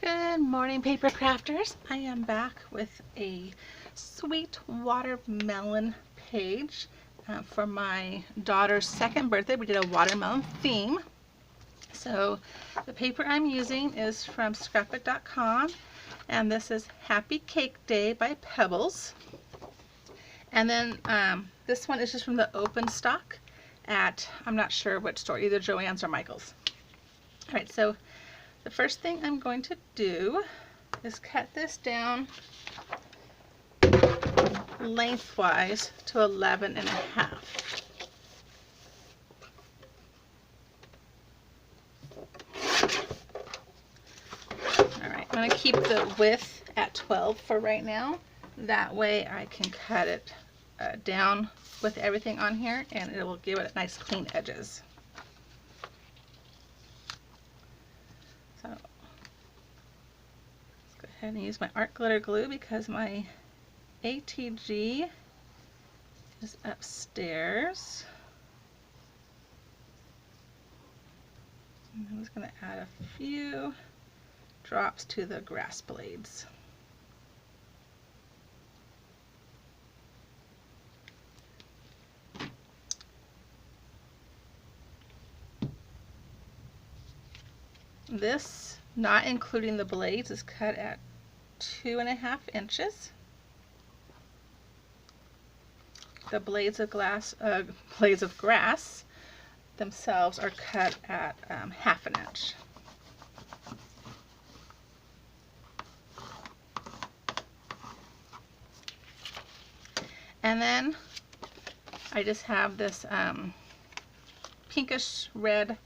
Good morning, paper crafters. I am back with a sweet watermelon page for my daughter's second birthday. We did a watermelon theme. So the paper I'm using is from Scrapbook.com, and this is Happy Cake Day by Pebbles. And then this one is just from the open stock at, I'm not sure which store, either Joann's or Michael's. All right, so the first thing I'm going to do is cut this down lengthwise to 11 and a half. All right, I'm going to keep the width at 12 for right now. That way I can cut it down with everything on here, and it will give it nice clean edges. So let's go ahead and use my art glitter glue because my ATG is upstairs. And I'm just going to add a few drops to the grass blades. This, not including the blades, is cut at 2.5 inches. The blades of grass themselves are cut at 1/2 inch. And then I just have this pinkish red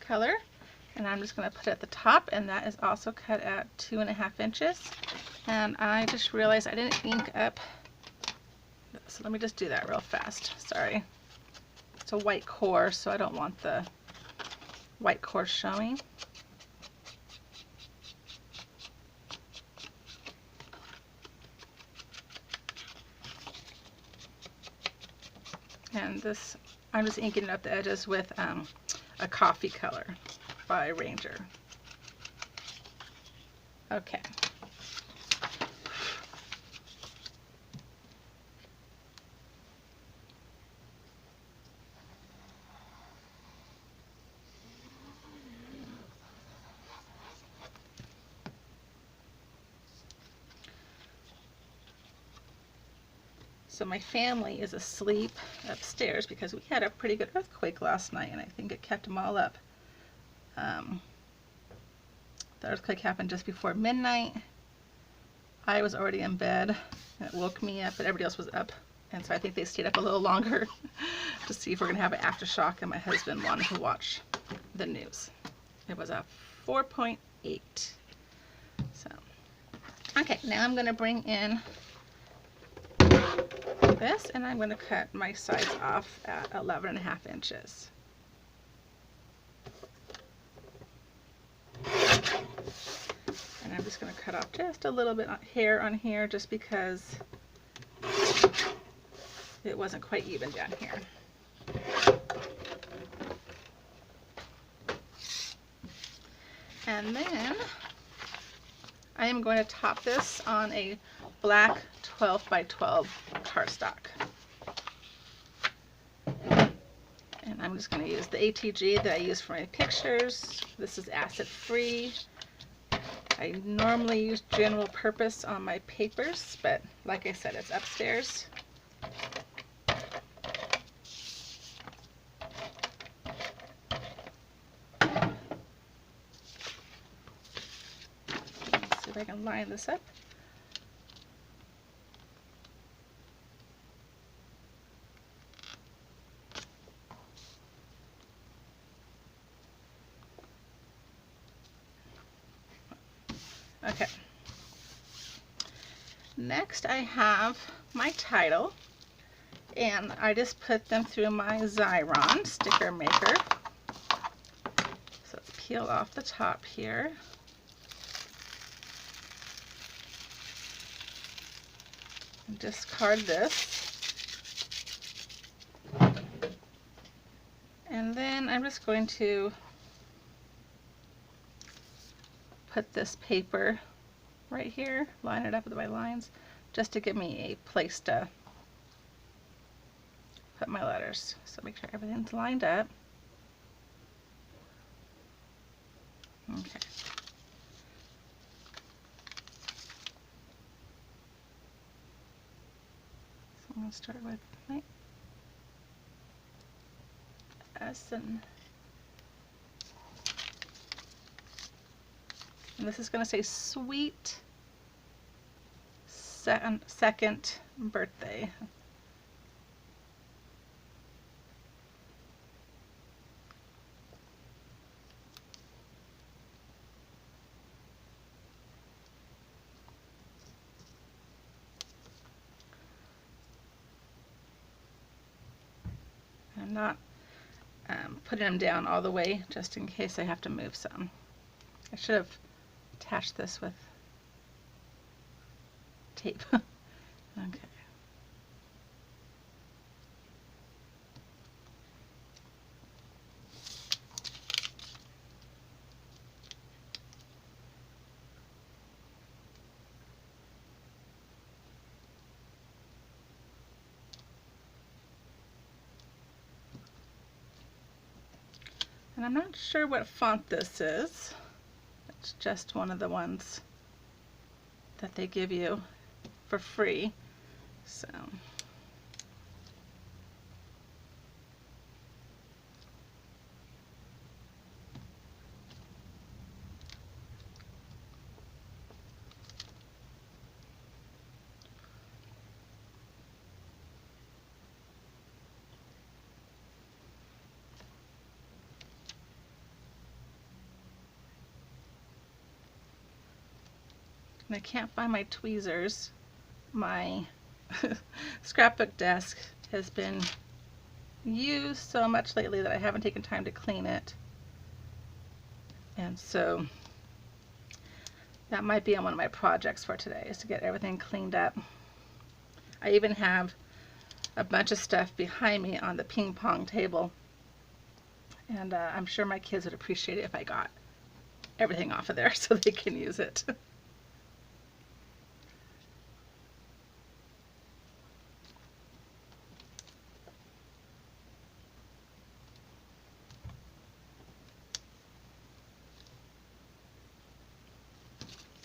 color, and I'm just going to put it at the top, and that is also cut at 2.5 inches. And I just realized I didn't ink up, so let me just do that real fast. Sorry. It's a white core, so I don't want the white core showing. And this, I'm just inking up the edges with a coffee color by Ranger. Okay. So my family is asleep upstairs because we had a pretty good earthquake last night, and I think it kept them all up. The earthquake happened just before midnight. I was already in bed, and it woke me up, but everybody else was up, and so I think they stayed up a little longer to see if we're going to have an aftershock, and my husband wanted to watch the news. It was a 4.8. So, okay, now I'm going to bring in this, and I'm going to cut my sides off at 11.5 inches. And I'm just going to cut off just a little bit of hair on here just because it wasn't quite even down here. And then I am going to top this on a black 12 by 12 cardstock. And I'm just going to use the ATG that I use for my pictures. This is acid free. I normally use general purpose on my papers, but like I said, it's upstairs. Let's see if I can line this up. Okay. Next I have my title, and I just put them through my Xyron sticker maker. So let's peel off the top here. And discard this. And then I'm just going to put this paper right here, line it up with my lines, just to give me a place to put my letters. So make sure everything's lined up. Okay. So I'm going to start with my S, and this is going to say sweet second birthday. I'm not putting them down all the way just in case I have to move some. I should have attached this with tape. Okay. And I'm not sure what font this is. It's just one of the ones that they give you for free. So and I can't find my tweezers. My scrapbook desk has been used so much lately that I haven't taken time to clean it. And so that might be on one of my projects for today, is to get everything cleaned up. I even have a bunch of stuff behind me on the ping pong table. And I'm sure my kids would appreciate it if I got everything off of there so they can use it.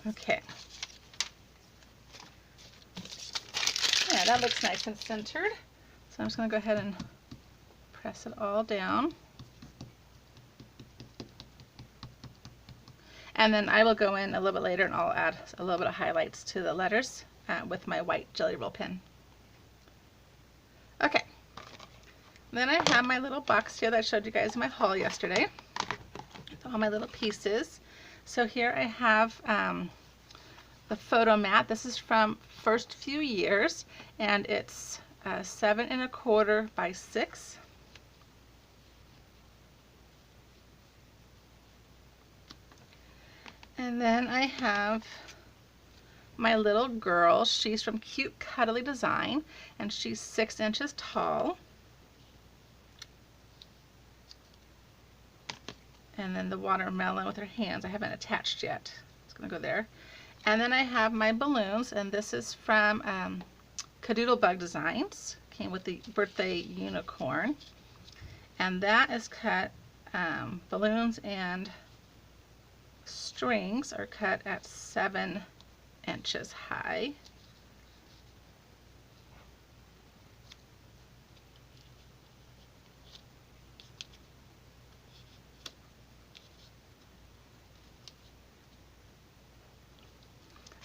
Okay. Yeah, that looks nice and centered. So I'm just going to go ahead and press it all down. And then I will go in a little bit later and I'll add a little bit of highlights to the letters with my white Jelly Roll pen. Okay. Then I have my little box here that I showed you guys in my haul yesterday. With all my little pieces. So here I have the photo mat. This is from First Few Years, and it's 7 1/4 by 6. And then I have my little girl. She's from Cute Cuddly Design, and she's 6 inches tall. And then the watermelon with her hands. I haven't attached yet. It's going to go there. And then I have my balloons, and this is from Cadoodlebug Designs. Came with the birthday unicorn. And that is cut, balloons and strings are cut at 7 inches high.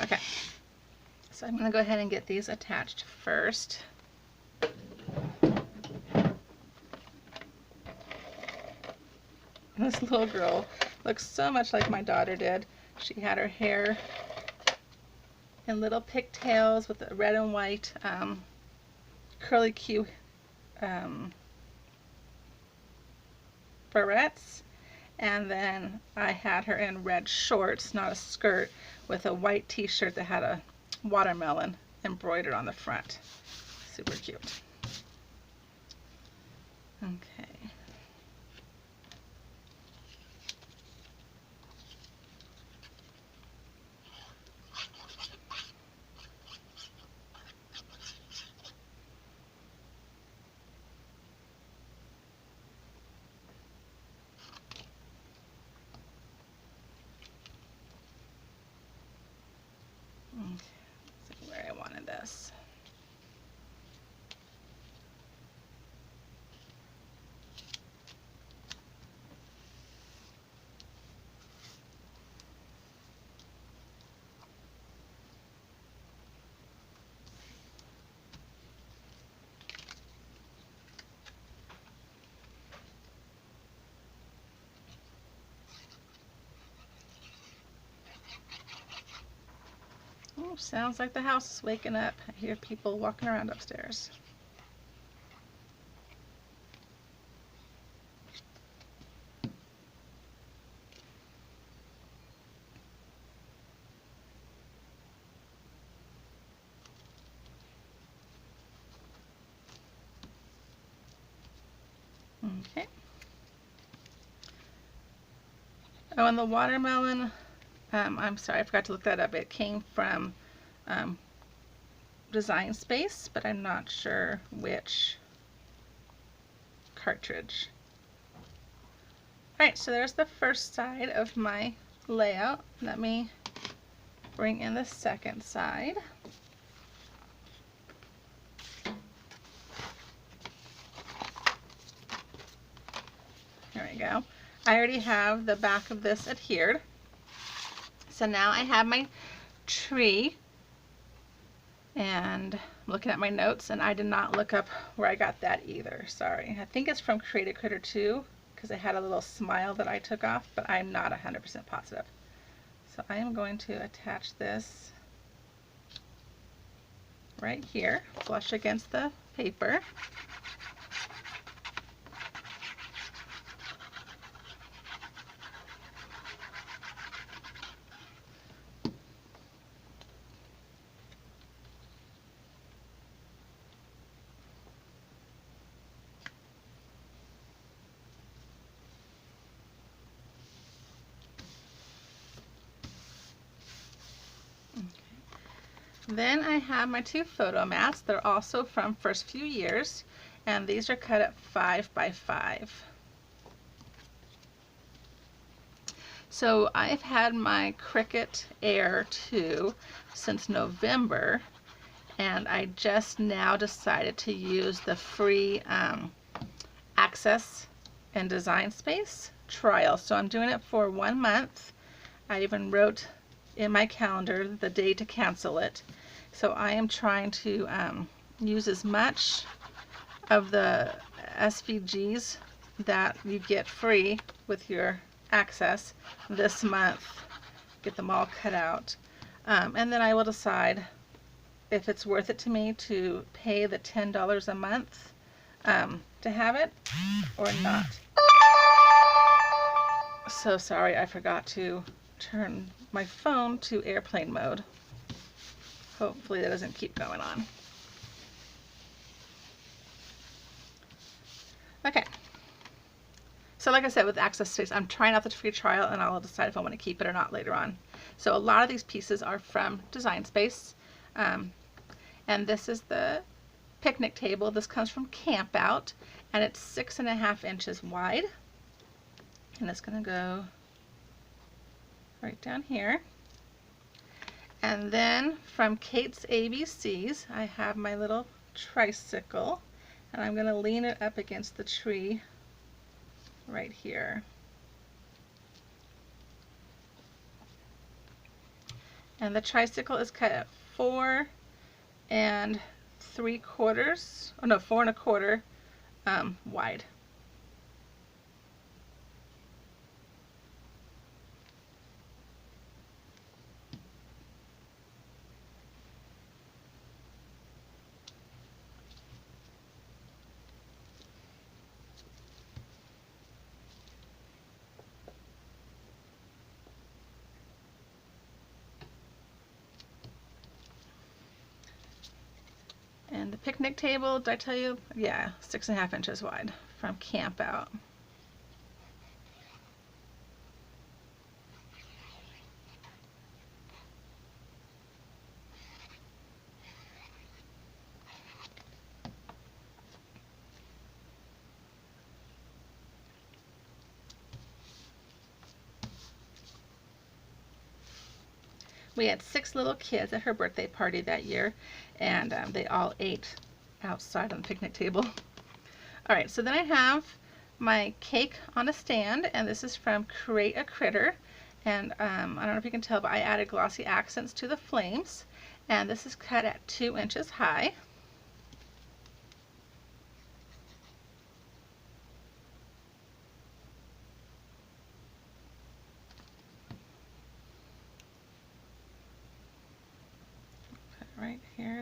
Okay, so I'm going to go ahead and get these attached first. This little girl looks so much like my daughter did. She had her hair in little pigtails with the red and white curly Q barrettes. And then I had her in red shorts, not a skirt, with a white t-shirt that had a watermelon embroidered on the front. Super cute. Okay. Oh, sounds like the house is waking up. I hear people walking around upstairs. Okay. Oh, and the watermelon, I'm sorry, I forgot to look that up. It came from Design Space, but I'm not sure which cartridge. Alright, so there's the first side of my layout. Let me bring in the second side. There we go. I already have the back of this adhered. So now I have my tree, and I'm looking at my notes, and I did not look up where I got that either. Sorry. I think it's from Create a Critter 2 because I had a little smile that I took off, but I'm not 100% positive. So I am going to attach this right here, flush against the paper. Then I have my two photo mats. They're also from First Few Years, and these are cut at 5 by 5. So I've had my Cricut Air 2 since November, and I just now decided to use the free Access and Design Space trial. So I'm doing it for 1 month. I even wrote in my calendar the day to cancel it. So I am trying to use as much of the SVGs that you get free with your Access this month. Get them all cut out. And then I will decide if it's worth it to me to pay the $10 a month to have it or not. So sorry, I forgot to turn my phone to airplane mode. Hopefully that doesn't keep going on. Okay. So like I said, with Access Space, I'm trying out the free trial, and I'll decide if I want to keep it or not later on. So a lot of these pieces are from Design Space. And this is the picnic table. This comes from Camp Out, and it's 6.5 inches wide. And it's going to go right down here. And then from Kate's ABCs, I have my little tricycle, and I'm going to lean it up against the tree right here. And the tricycle is cut at 4 3/4, oh no, 4 1/4 wide. And the picnic table, did I tell you? Yeah, 6.5 inches wide from Camp Out. We had 6 little kids at her birthday party that year, and they all ate outside on the picnic table. All right, so then I have my cake on a stand, and this is from Create a Critter. And I don't know if you can tell, but I added glossy accents to the flames, and this is cut at 2 inches high.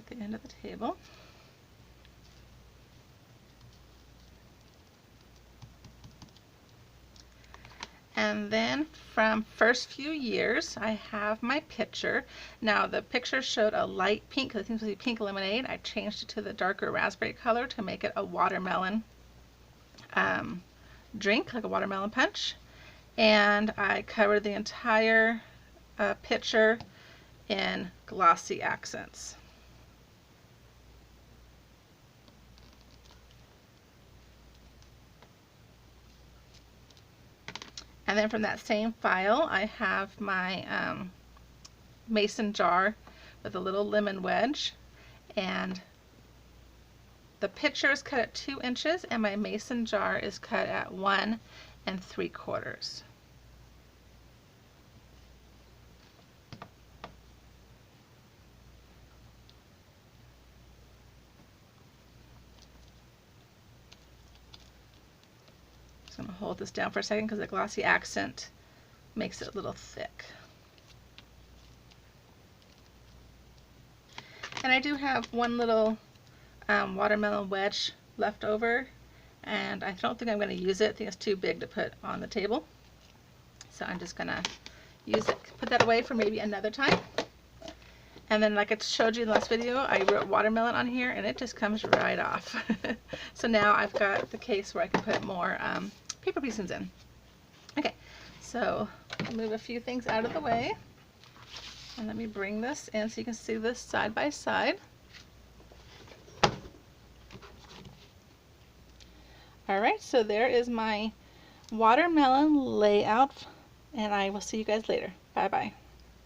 the end of the table. And then from first few years, I have my picture. Now the picture showed a light pink, because it seems to be pink lemonade. I changed it to the darker raspberry color to make it a watermelon drink, like a watermelon punch. And I covered the entire picture in glossy accents. And then from that same file, I have my mason jar with a little lemon wedge, and the picture is cut at 2 inches and my mason jar is cut at 1 3/4. I'm going to hold this down for a second because the glossy accent makes it a little thick. And I do have one little watermelon wedge left over, and I don't think I'm going to use it. I think it's too big to put on the table. So I'm just going to use it, put that away for maybe another time. And then, like I showed you in the last video, I wrote watermelon on here and it just comes right off. So now I've got the case where I can put more paper pieces in. Okay, so I'll move a few things out of the way. And let me bring this in so you can see this side by side. Alright, so there is my watermelon layout, and I will see you guys later. Bye bye.